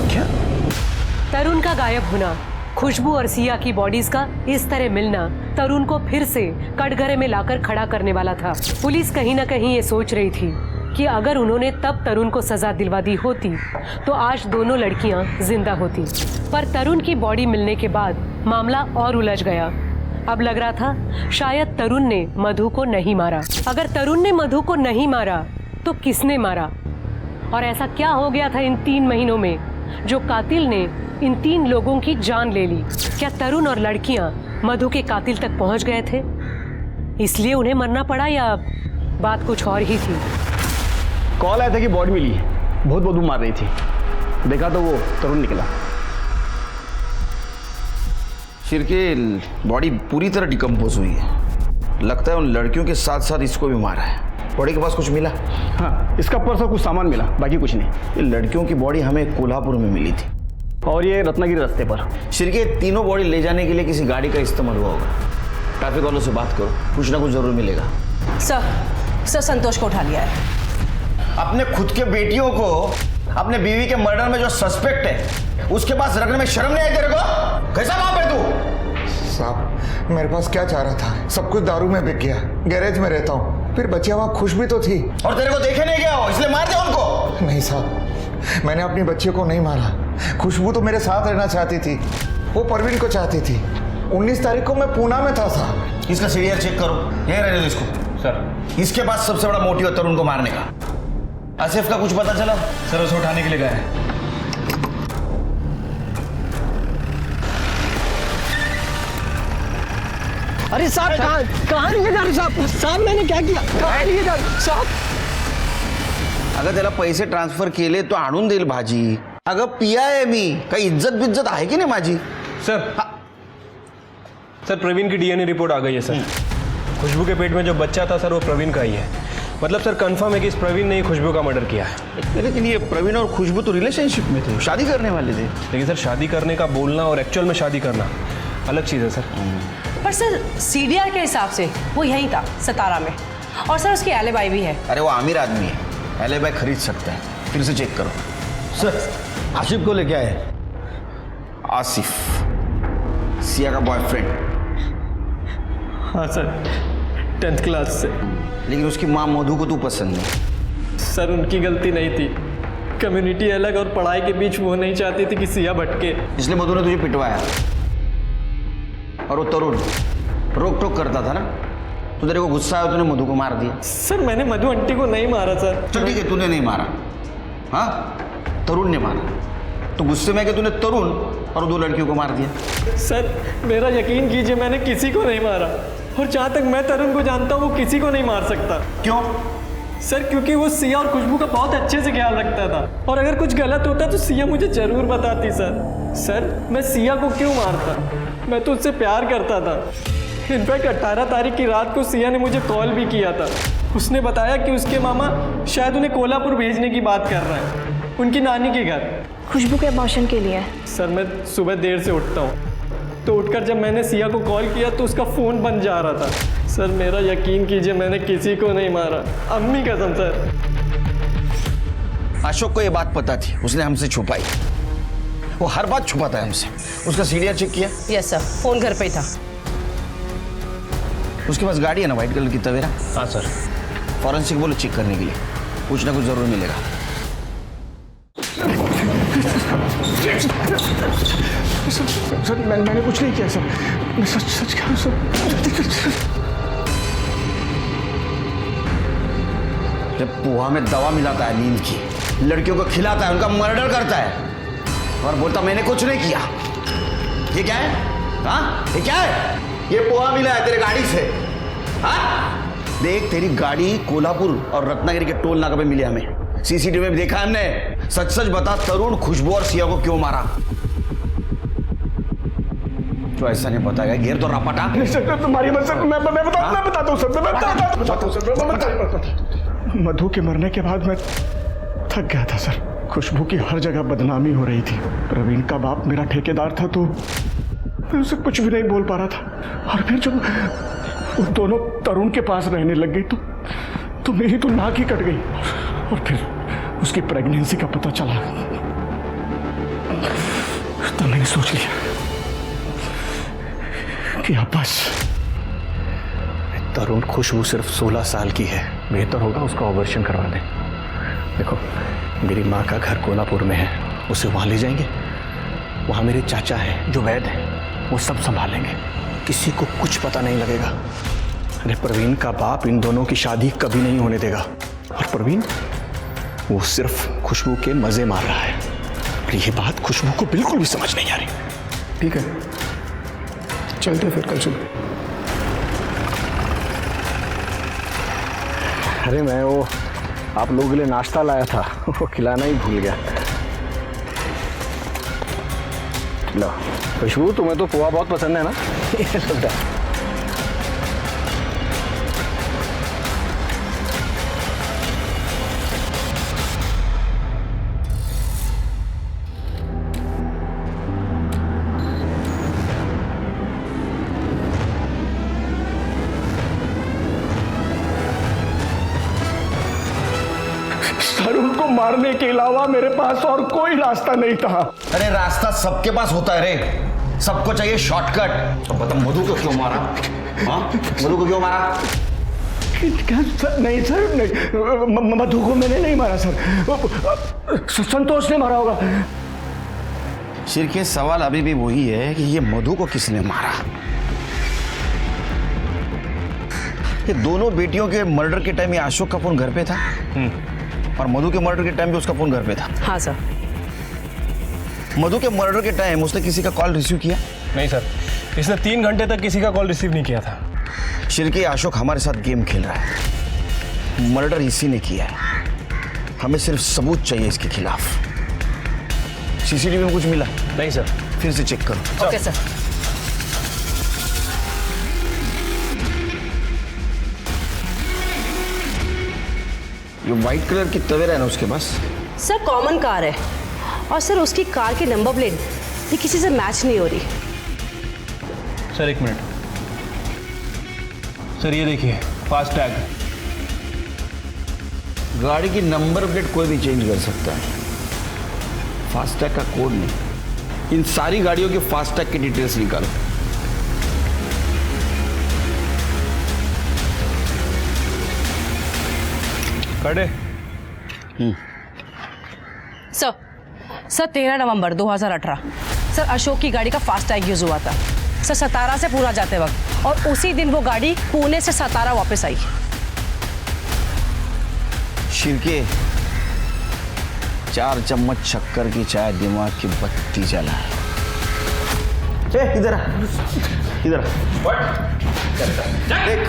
क्या? तरुण का गायब होना, खुशबू और सिया की बॉडीज का इस तरह मिलना तरुण को फिर से कटघरे में लाकर खड़ा करने वाला था। पुलिस कहीं ना कहीं ये सोच रही थी कि अगर उन्होंने तब तरुण को सजा दिलवा दी होती तो आज दोनों लड़कियां जिंदा होती। पर तरुण की बॉडी मिलने के बाद मामला और उलझ गया। अब लग रहा था शायद तरुण ने मधु को नहीं मारा। अगर तरुण ने मधु को नहीं मारा तो किसने मारा? और ऐसा क्या हो गया था इन 3 महीनों में जो कातिल ने इन 3 लोगों की जान ले ली? क्या तरुण और लड़कियां मधु के कातिल तक पहुंच गए थे, इसलिए उन्हें मरना पड़ा, या बात कुछ और ही थी? कॉल आया था कि बॉडी मिली है, बहुत बदबू मार रही थी। देखा तो वो तरुण निकला। शेर के बॉडी पूरी तरह डिकम्पोज हुई है। लगता है उन लड़कियों के साथ साथ इसको भी मारा है। बॉडी के पास कुछ मिला? हाँ, इसका पर्स और कुछ सामान मिला, बाकी कुछ नहीं। ये लड़कियों की बॉडी हमें कोल्हापुर में मिली थी और ये रत्नागिरी रास्ते पर। शेर के तीनों बॉडी ले जाने के लिए किसी गाड़ी का इस्तेमाल हुआ होगा। ट्रैफिक वालों से बात करो, कुछ ना कुछ जरूर मिलेगा। सर संतोष को उठा लिया है। अपने खुद के बेटियों को अपने बीवी के मर्डर में जो सस्पेक्ट है उसके पास रखने में शर्म नहीं आई तेरे को? कैसा बाप है तू? साहब मेरे पास क्या चाह रहा था, सब कुछ दारू में बिक गया। गैरेज में रहता हूँ, फिर बच्चियां वहां खुश भी तो थी। और तेरे को देखे नहीं गया हो इसलिए मार दिया उनको? नहीं साहब, मैंने अपनी बच्चियों को नहीं मारा। खुशबू तो मेरे साथ रहना चाहती थी, वो परवीन को चाहती थी। 19 तारीख को मैं पूना में था साहब। इसका सीरियल चेक करो, यहीं रहने दो इसको। सर इसके पास सबसे बड़ा मोटिव है तरुण को मारने का। आसिफ का कुछ पता चला? सर उसे उठाने के लिए गए हैं। अरे साहब कहाँ लिए जा रहे साहब? साहब मैंने क्या किया? कहाँ लिए जा रहे साहब? अगं त्याला पैसे ट्रान्सफर केले तो आणून देईल भाजी। अगं पिया आहे मी, काही इज्जत बिज्जत आहे की नाही माझी? सर प्रवीण की डीएनए रिपोर्ट आ गई है सर। खुशबू के पेट में जो बच्चा था सर वो प्रवीण का ही है। मतलब सर कंफर्म है कि इस प्रवीण ने ही खुशबू का मर्डर किया है। लेकिन ये प्रवीण और खुशबू तो रिलेशनशिप में थे, शादी करने वाले थे। लेकिन सर शादी करने का बोलना और एक्चुअल में शादी करना अलग चीज़ है सर। पर सर सीडीआर के हिसाब से वो यहीं था, सतारा में। और सर उसकी एलिबाई भी है। अरे वो अमीर आदमी है, एलिबाई खरीद सकता है। फिर से चेक करो। सर आसिफ को लेके आए। आसिफ सिया का बॉयफ्रेंड? हाँ सर, 10th क्लास से। लेकिन उसकी माँ मधु को तू पसंद नहीं। सर उनकी गलती नहीं थी, कम्युनिटी अलग और पढ़ाई के बीच वो नहीं चाहती थी कि सिया भटके। इसलिए मधु ने तुझे पिटवाया। और वो तरुण रोक टोक करता था ना, तो तेरे को गुस्सा आया, तूने मधु को मार दिया। सर मैंने मधु आंटी को नहीं मारा सर। चल ठीक है, तूने नहीं मारा, हाँ तरुण ने मारा। तो गुस्से में कि तूने तरुण और 2 लड़कियों को मार दिया। सर मेरा यकीन कीजिए, मैंने किसी को नहीं मारा, और जहाँ तक मैं तरुण को जानता हूँ वो किसी को नहीं मार सकता। क्यों? सर क्योंकि वो सिया और खुशबू का बहुत अच्छे से ख्याल रखता था, और अगर कुछ गलत होता तो सिया मुझे जरूर बताती। सर मैं सिया को क्यों मारता, मैं तो उससे प्यार करता था। इनफैक्ट 18 तारीख की रात को सिया ने मुझे कॉल भी किया था। उसने बताया कि उसके मामा शायद उन्हें कोल्हापुर भेजने की बात कर रहे हैं, उनकी नानी के घर। खुशबू के अबॉर्शन के लिए। सर मैं सुबह देर से उठता हूँ, तो उठकर जब मैंने सिया को कॉल किया तो उसका फ़ोन बंद जा रहा था। सर मेरा यकीन कीजिए, मैंने किसी को नहीं मारा, अम्मी कसम सर। अशोक को ये बात पता थी, उसने हमसे छुपाई। वो हर बात छुपाता है हमसे। उसका सीडीआर चेक किया? यस सर, फोन घर पे ही था। उसके पास गाड़ी है ना व्हाइट कलर की तवेरा? हाँ सर। फॉरेंसिक बोलो चेक करने के लिए, कुछ ना कुछ जरूर मिलेगा। सर मैंने कुछ नहीं किया सर, मैं सच कह रहा हूँ सर। जब पोहा में दवा मिलाता है नींद की, लड़कियों को खिलाता है, उनका मर्डर करता है और बोलता मैंने कुछ नहीं किया। ये क्या है? हाँ ये क्या है? ये पोहा मिला है तेरे गाड़ी से। हाँ देख, तेरी गाड़ी कोल्हापुर और रत्नागिरी के टोल नाका पे मिली हमें, सीसीटीवी में देखा हमने। सच सच बता, तरुण, खुशबू और सिया को क्यों मारा? तो ऐसा नहीं बताएगा, घेर तो रापटा। तुम्हारी मत सर, मैं बताता हूँ सर, मैं बताता हूँ। मधु के मरने के बाद मैं थक गया था सर। खुशबू की हर जगह बदनामी हो रही थी। प्रवीण का बाप मेरा ठेकेदार था, तो मैं उसे कुछ भी नहीं बोल पा रहा था। और फिर जब वो दोनों तरुण के पास रहने लग गई तो मेरी तो नाक ही कट गई। और फिर उसकी प्रेगनेंसी का पता चला, तब मैंने सोच लिया कि अब बस। तरुण, खुशबू सिर्फ 16 साल की है, बेहतर होगा उसका ऑपरेशन करवा दें। देखो मेरी माँ का घर कोल्हापुर में है, उसे वहाँ ले जाएंगे। वहाँ मेरे चाचा हैं जो वैद्य हैं, वो सब संभालेंगे, किसी को कुछ पता नहीं लगेगा। अरे प्रवीण का बाप इन दोनों की शादी कभी नहीं होने देगा। और प्रवीण वो सिर्फ खुशबू के मज़े मार रहा है, और ये बात खुशबू को बिल्कुल भी समझ नहीं आ रही। ठीक है, चलते फिर कल सुबह। अरे मैं वो आप लोगों के लिए नाश्ता लाया था, वो खिलाना ही भूल गया। लो खुशबू, तुम्हें तो पोहा बहुत पसंद है ना? ये लो। तरुण को मारने के अलावा मेरे पास और कोई रास्ता नहीं था। अरे रास्ता सबके पास होता है रे, सबको चाहिए शॉर्टकट। तो बता मधु को क्यों मारा? हाँ मधु को क्यों मारा? सर नहीं सर, नहीं, मधु को मैंने नहीं मारा सर, संतोष ने मारा होगा। शिरके, सवाल अभी भी वही है कि ये मधु को किसने मारा? ये दोनों बेटियों के मर्डर के टाइम ये अशोक का फोन घर पे था, और मधु के मर्डर के टाइम भी उसका फोन घर पे था। हाँ सर। मधु के मर्डर के टाइम उसने किसी का कॉल रिसीव किया? नहीं सर, इसने 3 घंटे तक किसी का कॉल रिसीव नहीं किया था। शिरके, अशोक हमारे साथ गेम खेल रहा है। मर्डर इसी ने किया है, हमें सिर्फ सबूत चाहिए इसके खिलाफ। सीसीटीवी में कुछ मिला? नहीं सर। फिर से चेक करो। Okay sir. ये व्हाइट कलर की तवेरा है ना उसके पास? सर कॉमन कार है, और सर उसकी कार की नंबर प्लेट भी किसी से मैच नहीं हो रही। सर 1 मिनट सर, ये देखिए फास्ट टैग। गाड़ी की नंबर प्लेट कोई भी चेंज कर सकता है, फास्टैग का कोड नहीं। इन सारी गाड़ियों के फास्टैग की डिटेल्स निकालो। खड़े सर 13 नवंबर 2018 सर अशोक की गाड़ी का फास्ट टैग यूज हुआ था सर सतारा से पूरा जाते वक्त, और उसी दिन वो गाड़ी पुणे से सतारा वापस आई। शिरके 4 चम्मच शक्कर की चाय दिमाग की बत्ती जलाए। इधर इधर देख,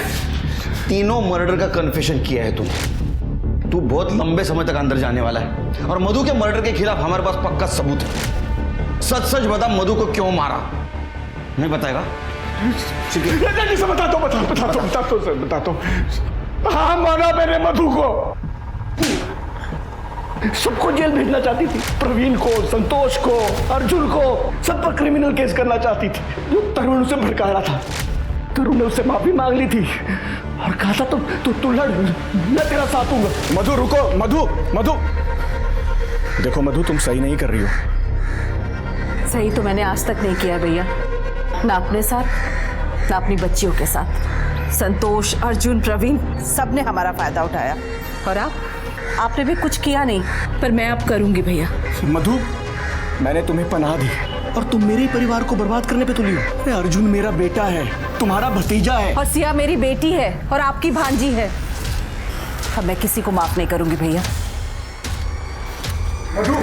तीनों मर्डर का कन्फेशन किया है तूने। तू बहुत लंबे समय तक अंदर जाने वाला है और मधु के मर्डर के खिलाफ हमारे पास पक्का सबूत है। सच सच बता, मधु को क्यों मारा? नहीं बताएगा? बता दो। हाँ, माना मैंने मधु को। सबको जेल भेजना चाहती थी, प्रवीण को, संतोष को, अर्जुन को, सब पर क्रिमिनल केस करना चाहती थी। जो तरुण उसे भड़का रहा था, तरुण ने उससे माफी मांग ली थी और कहा था तू लड़, मैं तेरा साथ दूंगा। मधु रुको, मधु देखो मधु, तुम सही नहीं कर रही हो। सही तो मैंने आज तक नहीं किया भैया, ना अपने साथ ना अपनी बच्चियों के साथ। संतोष, अर्जुन, प्रवीण सब ने हमारा फायदा उठाया और आपने भी कुछ किया नहीं, पर मैं अब करूंगी भैया। मधु, मैंने तुम्हें पनाह दी और तुम मेरे परिवार को बर्बाद करने पे तुली हो। अरे अर्जुन मेरा बेटा है, तुम्हारा भतीजा है। और सिया मेरी बेटी है और आपकी भांजी है। अब मैं किसी को माफ नहीं करूंगी भैया। मधु,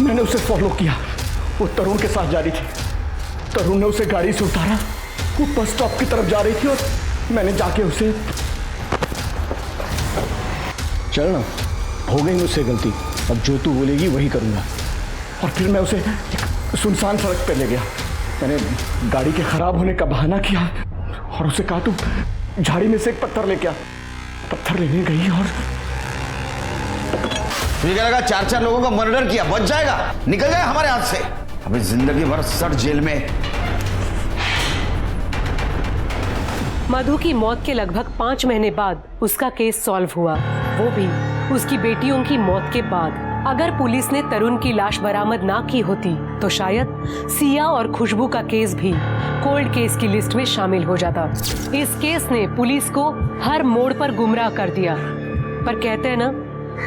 मैंने उसे फॉलो किया, वो तरुण के साथ जा रही थी। तरुण ने उसे गाड़ी से उतारा, वो बस स्टॉप की तरफ जा रही थी और मैंने जाके उसे, चल ना, हो गई मुझसे गलती, अब जो तू बोलेगी वही करूंगा। और फिर मैं उसे सुनसान सड़क पे ले गया। मैंने गाड़ी के खराब होने का बहाना किया और उसे कहा तू झाड़ी में से एक पत्थर लेके आ। पत्थर लेने गई और तुझे क्या लगा 4 लोगों का मर्डर किया बच जाएगा, निकल जाएगा हमारे हाथ से? अभी जिंदगी भर सट जेल में। मधु की मौत के लगभग 5 महीने बाद उसका केस सॉल्व हुआ, वो भी उसकी बेटियों की मौत के बाद। अगर पुलिस ने तरुण की लाश बरामद ना की होती तो शायद सिया और खुशबू का केस भी कोल्ड केस की लिस्ट में शामिल हो जाता। इस केस ने पुलिस को हर मोड़ पर गुमराह कर दिया, पर कहते हैं ना,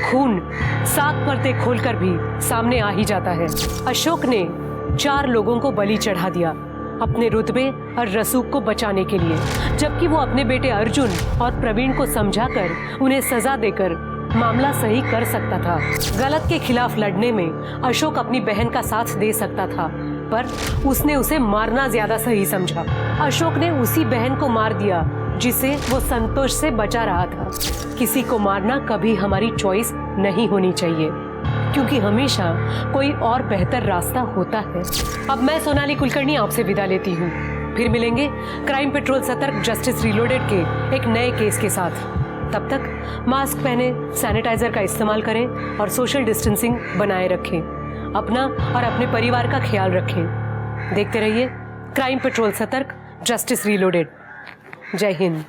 खून 7 परतें खोलकर भी सामने आ ही जाता है। अशोक ने 4 लोगों को बलि चढ़ा दिया अपने रुतबे और रसूख को बचाने के लिए, जबकि वो अपने बेटे अर्जुन और प्रवीण को समझाकर उन्हें सजा देकर मामला सही कर सकता था। गलत के खिलाफ लड़ने में अशोक अपनी बहन का साथ दे सकता था, पर उसने उसे मारना ज्यादा सही समझा। अशोक ने उसी बहन को मार दिया जिसे वो संतोष से बचा रहा था। किसी को मारना कभी हमारी चॉइस नहीं होनी चाहिए, क्योंकि हमेशा कोई और बेहतर रास्ता होता है। अब मैं सोनाली कुलकर्णी आपसे विदा लेती हूँ। फिर मिलेंगे क्राइम पेट्रोल सतर्क जस्टिस रीलोडेड के एक नए केस के साथ। तब तक मास्क पहने, सैनिटाइजर का इस्तेमाल करें और सोशल डिस्टेंसिंग बनाए रखें। अपना और अपने परिवार का ख्याल रखें। देखते रहिए क्राइम पेट्रोल सतर्क जस्टिस रीलोडेड। जय हिंद।